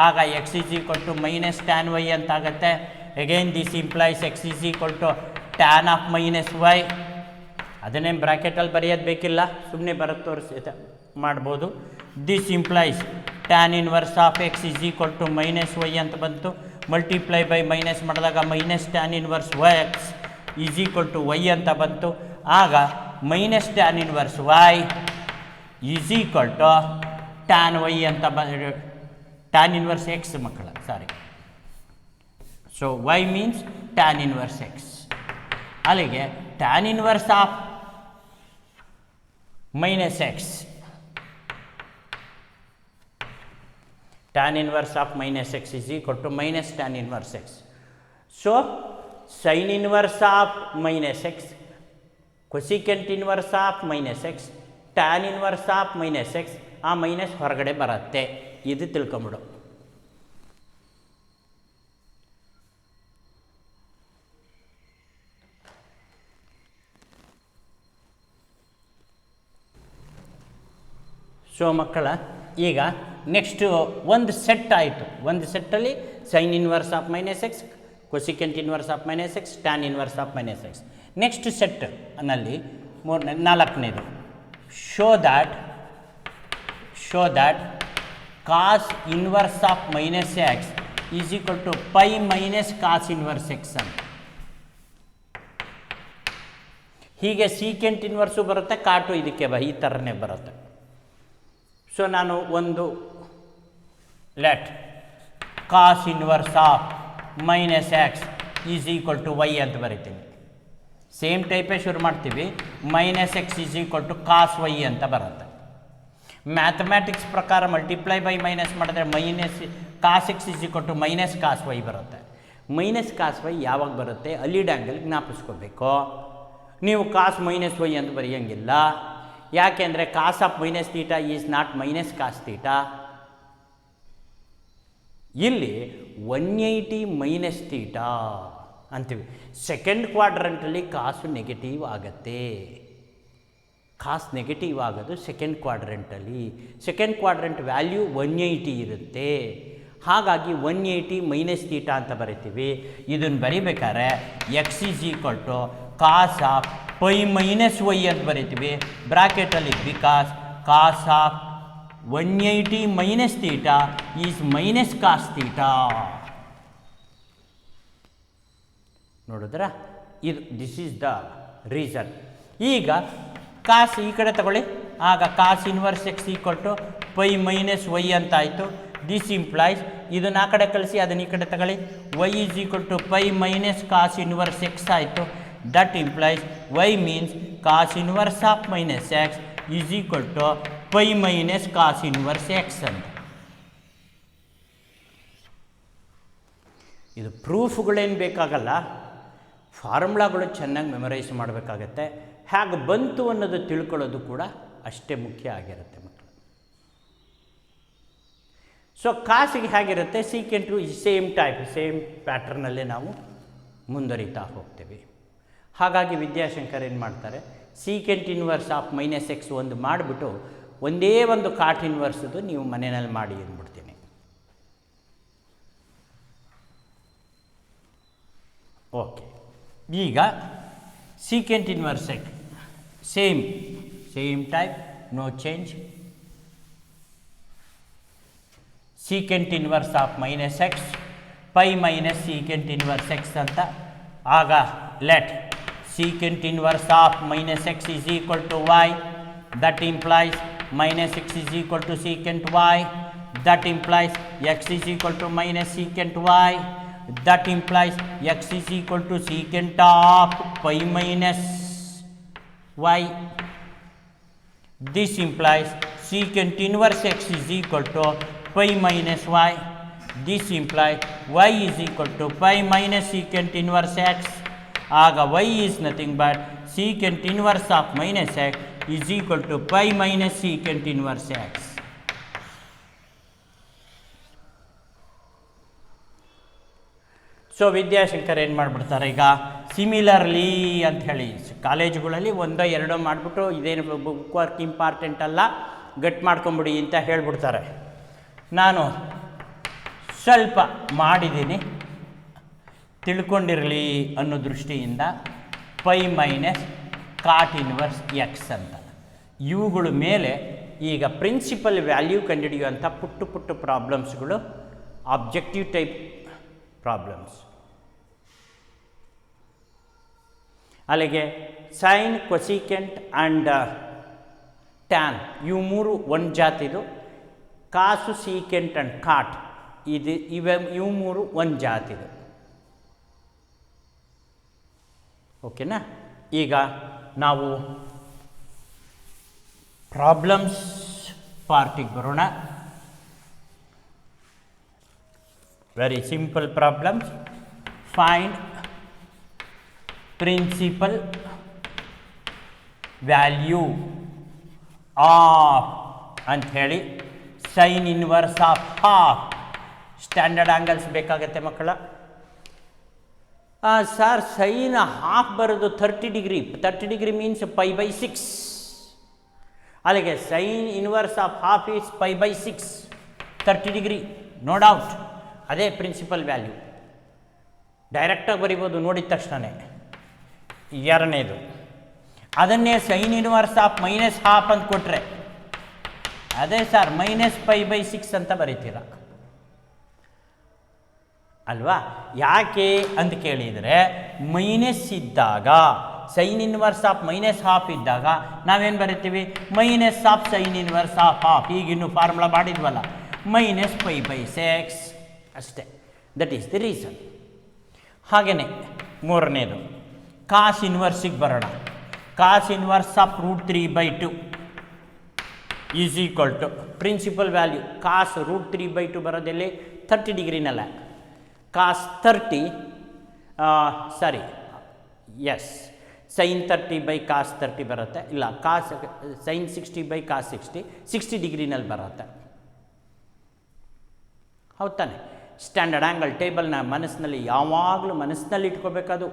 ಆಗ x is equal to minus tan y ಅಂತ ಆಗುತ್ತೆ. Again this implies x is equal to tan of minus y. ಅದನ್ನೇ ಬ್ರ್ಯಾಕೆಟಲ್ಲಿ ಬರೆಯೋದು ಬೇಕಿಲ್ಲ, ಸುಮ್ಮನೆ ಬರೋದು ತೋರಿಸಿ ಮಾಡ್ಬೋದು. This implies tan inverse of x is equal to minus y ಅಂತ ಬಂತು. ಮಲ್ಟಿಪ್ಲೈ ಬೈ ಮೈನಸ್ ಮಾಡಿದಾಗ minus tan inverse y x is equal to y ಅಂತ ಬಂತು. ಆಗ minus tan inverse y is equal to tan y ಅಂತ tan inverse x ಮಕ್ಕಳ, sorry. So y means tan inverse x. ಅಲ್ಲಿಗೆ tan inverse of minus x, tan inverse of minus x is equal to minus tan inverse X. So sine inverse of minus x, cosecant inverse of minus x, tan inverse of minus X, ಆ minus ಹೊರಗಡೆ ಬರುತ್ತೆ. ಇದು ತಿಳ್ಕೊಂಬಿಡು. So ಮಕ್ಕಳ, ಈಗ next ಒಂದು set ಆಯಿತು. ಒಂದು ಸೆಟ್ಟಲ್ಲಿ sine inverse of minus x, cosecant inverse of minus x, tan inverse of minus x. Next set ನಲ್ಲಿ ನಾಲ್ಕನೇದು show that cos inverse of minus x is equal to pi minus cos inverse x ಅಂತ. ಹೀಗೆ secant inverse ಬರುತ್ತೆ, ಕಾಟು ಇದಕ್ಕೆ ಈ ಥರನೇ ಬರುತ್ತೆ. ಸೊ ನಾನು ಒಂದು let cos inverse of minus x is equal to y ಅಂತ ಬರಿತೀನಿ. ಸೇಮ್ ಟೈಪೇ ಶುರು ಮಾಡ್ತೀವಿ. Minus x is equal to cos y ಅಂತ ಬರುತ್ತೆ. ಮ್ಯಾಥಮ್ಯಾಟಿಕ್ಸ್ ಪ್ರಕಾರ ಮಲ್ಟಿಪ್ಲೈ ಬೈ ಮೈನಸ್ ಮಾಡಿದ್ರೆ minus cos x is equal to minus cos y ಬರುತ್ತೆ. ಮೈನಸ್ ಕಾಸ್ ವೈ ಯಾವಾಗ ಬರುತ್ತೆ? ಅಲ್ಲಿಡ್ ಆ್ಯಂಗಲ್ ಜ್ಞಾಪಿಸ್ಕೋಬೇಕು. ನೀವು ಕಾಸ್ ಮೈನಸ್ ವೈ ಅಂತ ಬರೆಯೋಂಗಿಲ್ಲ. ಯಾಕೆಂದರೆ cos of minus theta is not minus cos theta. ಇಲ್ಲಿ 180 ಮೈನಸ್ ತೀಟಾ ಅಂತೀವಿ. ಸೆಕೆಂಡ್ ಕ್ವಾಡ್ರಂಟಲ್ಲಿ ಕಾಸು ನೆಗೆಟಿವ್ ಆಗುತ್ತೆ. ಕಾಸ್ ನೆಗೆಟಿವ್ ಆಗೋದು ಸೆಕೆಂಡ್ ಕ್ವಾಡ್ರಂಟಲ್ಲಿ. ಸೆಕೆಂಡ್ ಕ್ವಾಡ್ರಂಟ್ ವ್ಯಾಲ್ಯೂ 180 ಇರುತ್ತೆ. ಹಾಗಾಗಿ 180 ಮೈನಸ್ ತೀಟಾ ಅಂತ ಬರಿತೀವಿ. ಇದನ್ನು ಬರಿಬೇಕಾದ್ರೆ x is equal to cos of pi minus y ಅಂತ ಬರಿತೀವಿ ಬ್ರಾಕೆಟಲ್ಲಿ. Because cos of 180 minus theta is minus cos theta. ನೋಡಿದ್ರಾ? ಇದು ದಿಸ್ ಈಸ್ ದ ರೀಸನ್. ಈಗ ಕಾಸ್ ಈ ಕಡೆ ತಗೊಳ್ಳಿ. ಆಗ cos inverse x equal to pi minus y ಅಂತ ಆಯಿತು. ದಿಸ್ ಇಂಪ್ಲೈಸ್ ಇದನ್ನು ಆ ಕಡೆ ಕಳಿಸಿ, ಅದನ್ನು ಈ ಕಡೆ ತಗೊಳ್ಳಿ. Y is equal to pi minus cos inverse x ಆಯಿತು. That implies y means cos inverse of minus x is equal to pi minus cos inverse x ಅಂತ. ಇದು ಪ್ರೂಫ್ಗಳೇನು ಬೇಕಾಗಲ್ಲ, ಫಾರ್ಮುಲಾಗಳು ಚೆನ್ನಾಗಿ ಮೆಮೊರೈಸ್ ಮಾಡಬೇಕಾಗತ್ತೆ. ಹೇಗೆ ಬಂತು ಅನ್ನೋದು ತಿಳ್ಕೊಳ್ಳೋದು ಕೂಡ ಅಷ್ಟೇ ಮುಖ್ಯ ಆಗಿರುತ್ತೆ ಮಕ್ಕಳು. ಸೊ ಕಾಸಿಗೆ ಹೇಗಿರುತ್ತೆ? ಸೀಕೆಂಟು ಸೇಮ್ ಟೈಪ್, ಸೇಮ್ ಪ್ಯಾಟ್ರನಲ್ಲಿ ನಾವು ಮುಂದುವರಿತಾ ಹೋಗ್ತೀವಿ. ಹಾಗಾಗಿ ವಿದ್ಯಾಶಂಕರ್ ಏನು ಮಾಡ್ತಾರೆ, secant inverse of minus x ಒಂದು ಮಾಡಿಬಿಟ್ಟು ಒಂದೇ ಒಂದು ಕಾಟ್ ಇನ್ವರ್ಸದು ನೀವು ಮನೆಯಲ್ಲಿ ಮಾಡಿ ಅಂದ್ಬಿಡ್ತೀನಿ. ಓಕೆ, ಈಗ secant inverse x same type, no change. Secant inverse of minus x pi minus secant inverse x ಅಂತ. ಆಗ let secant inverse of minus x is equal to y. That implies minus x is equal to secant y. That implies x is equal to minus secant y. That implies x is equal to secant of pi minus y. This implies secant inverse x is equal to pi minus y. This implies y is equal to pi minus secant inverse x. ಆಗ y is nothing but secant inverse of minus x is equal to pi minus secant inverse x. So Vidyashankar ಏನು ಮಾಡಿಬಿಡ್ತಾರೆ, ಈಗ similarly ಅಂತ ಹೇಳಿ ಕಾಲೇಜುಗಳಲ್ಲಿ ಒಂದೋ ಎರಡೋ ಮಾಡಿಬಿಟ್ಟು ಇದೇನು ಬುಕ್ ವರ್ಕ್ ಇಂಪಾರ್ಟೆಂಟ್ ಅಲ್ಲ, ಗಟ್ ಮಾಡ್ಕೊಂಬಿಡಿ ಅಂತ ಹೇಳ್ಬಿಡ್ತಾರೆ. ನಾನು ಸ್ವಲ್ಪ ಮಾಡಿದ್ದೀನಿ, ತಿಳ್ಕೊಂಡಿರಲಿ ಅನ್ನೋ ದೃಷ್ಟಿಯಿಂದ pi minus cot inverse x ಅಂತ ಇವುಗಳ ಮೇಲೆ ಈಗ ಪ್ರಿನ್ಸಿಪಲ್ ವ್ಯಾಲ್ಯೂ ಕಂಡುಹಿಡಿಯುವಂಥ ಪುಟ್ಟು ಪ್ರಾಬ್ಲಮ್ಸ್ಗಳು ಆಬ್ಜೆಕ್ಟಿವ್ ಟೈಪ್ ಪ್ರಾಬ್ಲಮ್ಸ್. ಅಲ್ಲಿಗೆ ಸೈನ್, ಕೊಸಿಕೆಂಟ್ ಆ್ಯಂಡ್ ಟ್ಯಾನ್ ಇವು ಮೂರು ಒಂದು ಜಾತಿದು. ಕಾಸು, ಸೀಕೆಂಟ್ ಆ್ಯಂಡ್ ಕಾಟ್ ಇವು ಮೂರು ಒಂದು ಜಾತಿದು. ಓಕೆನಾ? ಈಗ ನಾವು ಪ್ರಾಬ್ಲಮ್ಸ್ ಪಾರ್ಟಿಗೆ ಬರೋಣ. Very simple problems. Find principal value of ಅಂಥೇಳಿ sine inverse of half. Standard angles ಬೇಕಾಗತ್ತೆ ಮಕ್ಕಳ. ಸರ್ ಸೈನ್ ಹಾಫ್ ಬರೋದು 30 degree. 30 degree means pi by 6. ಅಲ್ಲಿಗೆ sine inverse of half is pi by 6, 30 degree, no doubt. ಅದೇ principal value, ಡೈರೆಕ್ಟಾಗಿ ಬರಿಬೋದು ನೋಡಿದ ತಕ್ಷಣವೇ. ಎರಡನೇದು ಅದನ್ನೇ ಸೈನ್ ಇನ್ವರ್ಸ್ ಆಫ್ -12 ಅಂತ ಕೊಟ್ಟರೆ ಅದೇ ಸರ್ -π/6 ಅಂತ ಬರೀತೀರ ಅಲ್ವಾ. ಯಾಕೆ ಅಂತ ಕೇಳಿದರೆ ಮೈನಸ್ ಇದ್ದಾಗ ಸೈನ್ ಇನ್ವರ್ಸ್ ಆಫ್ -12 ಇದ್ದಾಗ ನಾವೇನು ಬರಿತೀವಿ, minus of sine inverse of half. ಈಗಿನ್ನು ಫಾರ್ಮುಲಾ ಮಾಡಿದ್ವಲ್ಲ, -π/6 ಅಷ್ಟೇ. That is the reason. ಹಾಗೆಯೇ ಮೂರನೇದು ಕಾಸ್ ಇನ್ವರ್ಸಿಗೆ ಬರೋಣ. Cos inverse of √3/2 is equal to principal value. Cos √3/2 ಬರೋದಲ್ಲಿ 30 ಡಿಗ್ರಿನಲ್ಲ, ಕಾಸ್ 30 ಸಾರಿ ಎಸ್ ಸೈನ್ 30/ಕಾಸ್ 30 ಬರುತ್ತೆ. ಇಲ್ಲ, ಕಾಸ್ ಸೈನ್ 60/ಕಾಸ್ 60 ಡಿಗ್ರಿನಲ್ಲಿ ಬರುತ್ತೆ. ಹೌದು ತಾನೆ. ಸ್ಟ್ಯಾಂಡರ್ಡ್ ಆ್ಯಂಗಲ್ ಟೇಬಲ್ನ ಯಾವಾಗಲೂ ಮನಸ್ಸಿನಲ್ಲಿ ಇಟ್ಕೋಬೇಕದು.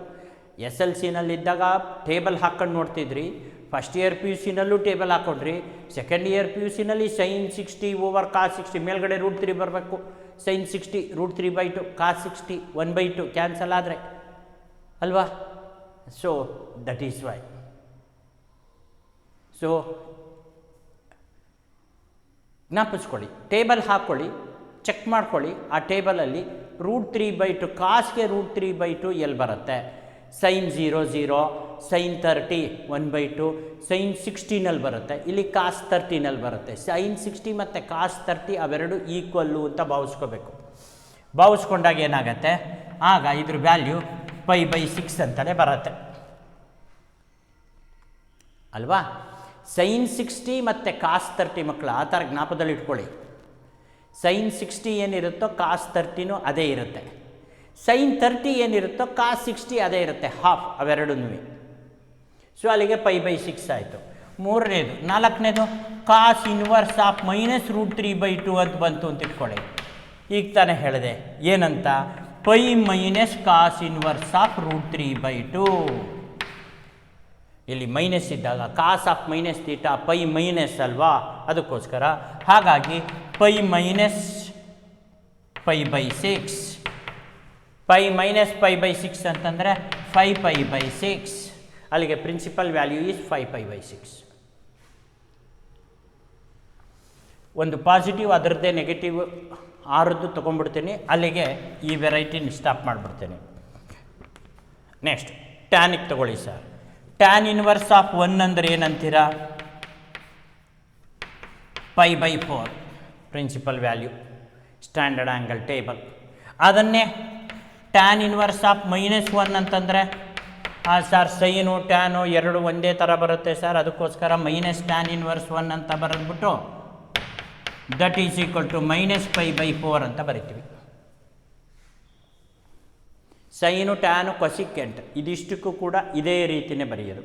SLCನಲ್ಲಿದ್ದಾಗ ಟೇಬಲ್ ಹಾಕ್ಕೊಂಡು ನೋಡ್ತಿದ್ರಿ, ಫಸ್ಟ್ ಇಯರ್ PUCನಲ್ಲೂ ಟೇಬಲ್ ಹಾಕ್ಕೊಂಡ್ರಿ, ಸೆಕೆಂಡ್ ಇಯರ್ PUCನಲ್ಲಿ ಸೈನ್ 60/ಕಾಸ್ 60 ಮೇಲ್ಗಡೆ √3 ಬರಬೇಕು. ಸೈನ್ 60 √3/2, ಕಾಸ್ 60 1/2 ಕ್ಯಾನ್ಸಲ್ ಆದರೆ ಅಲ್ವಾ. So that is why. So ಜ್ಞಾಪಿಸ್ಕೊಳ್ಳಿ, ಟೇಬಲ್ ಹಾಕ್ಕೊಳ್ಳಿ, ಚೆಕ್ ಮಾಡ್ಕೊಳ್ಳಿ. ಆ ಟೇಬಲಲ್ಲಿ √3/2 ಕಾಸ್ಗೆ √3/2 ಎಲ್ಲಿ ಬರುತ್ತೆ? ಸೈನ್ 0 0, ಸೈನ್ 30 1/2, ಸೈನ್ 60ನಲ್ಲಿ ಬರುತ್ತೆ. ಇಲ್ಲಿ ಕಾಸ್ 30ನಲ್ಲಿ ಬರುತ್ತೆ. ಸೈನ್ 60 ಮತ್ತು ಕಾಸ್ 30 ಅವೆರಡು ಈಕ್ವಲ್ಲು ಅಂತ ಭಾವಿಸ್ಕೋಬೇಕು. ಭಾವಿಸ್ಕೊಂಡಾಗ ಏನಾಗತ್ತೆ, ಆಗ ಇದ್ರ ವ್ಯಾಲ್ಯೂ π/6 ಅಂತಲೇ ಬರುತ್ತೆ ಅಲ್ವಾ. ಸೈನ್ 60 ಮತ್ತು ಕಾಸ್ 30 ಮಕ್ಕಳು ಆ ಥರ ಜ್ಞಾಪದಲ್ಲಿ ಇಟ್ಕೊಳ್ಳಿ. ಸೈನ್ 60 ಏನಿರುತ್ತೋ ಕಾಸ್ 30ನೂ ಅದೇ ಇರುತ್ತೆ. ಸೈನ್ 30 ಏನಿರುತ್ತೋ ಕಾಸ್ 60 ಅದೇ ಇರುತ್ತೆ, ಹಾಫ್ ಅವೆರಡೂ. ಸೊ ಅಲ್ಲಿಗೆ π/6 ಆಯಿತು. ಮೂರನೇದು. ನಾಲ್ಕನೇದು ಕಾಸ್ ಇನ್ವರ್ಸ್ ಆಫ್ -√3/2 ಅಂತ ಬಂತು ಅಂತ ಇಟ್ಕೊಳ್ಳಿ. ಈಗ ತಾನೇ ಹೇಳಿದೆ ಏನಂತ, π - ಕಾಸ್ ಇನ್ವರ್ಸ್ ಆಫ್ √3/2. ಇಲ್ಲಿ ಮೈನಸ್ ಇದ್ದಾಗ ಕಾಸ್ ಆಫ್ -θ π ಮೈನಸ್ ಅಲ್ವಾ, ಅದಕ್ಕೋಸ್ಕರ. ಹಾಗಾಗಿ π - π/6, π - π/6 ಅಂತಂದರೆ 5π/6. ಅಲ್ಲಿಗೆ ಪ್ರಿನ್ಸಿಪಲ್ ವ್ಯಾಲ್ಯೂ ಈಸ್ 5π/6. ಒಂದು ಪಾಸಿಟಿವ್ ಅದರದ್ದೇ ನೆಗೆಟಿವ್ 6 ತೊಗೊಂಡ್ಬಿಡ್ತೀನಿ. ಅಲ್ಲಿಗೆ ಈ ವೆರೈಟಿನ ಸ್ಟಾಪ್ ಮಾಡಿಬಿಡ್ತೀನಿ. ನೆಕ್ಸ್ಟ್ ಟ್ಯಾನಿಗೆ ತಗೊಳ್ಳಿ ಸರ್. ಟ್ಯಾನ್ ಇನ್ವರ್ಸ್ ಆಫ್ 1 ಅಂದರೆ ಏನಂತೀರಾ? π/4 principal value, standard angle table. ಅದನ್ನೇ ಟ್ಯಾನ್ ಇನ್ವರ್ಸ್ ಆಫ್ -1 ಅಂತಂದರೆ ಸರ್ ಸೈನು ಟ್ಯಾನು ಎರಡು ಒಂದೇ ಥರ ಬರುತ್ತೆ ಸರ್, ಅದಕ್ಕೋಸ್ಕರ ಟ್ಯಾನ್ ಇನ್ವರ್ಸ್ 1 ಅಂತ ಬರೆದ್ಬಿಟ್ಟು ದಟ್ ಈಸ್ ಈಕ್ವಲ್ ಟು -π/4 ಅಂತ ಬರಿತೀವಿ. ಸೈನು ಟ್ಯಾನು ಕೊಸಿಕೆಂಟ್ ಇದಿಷ್ಟಕ್ಕೂ ಕೂಡ ಇದೇ ರೀತಿಯೇ ಬರೆಯೋದು.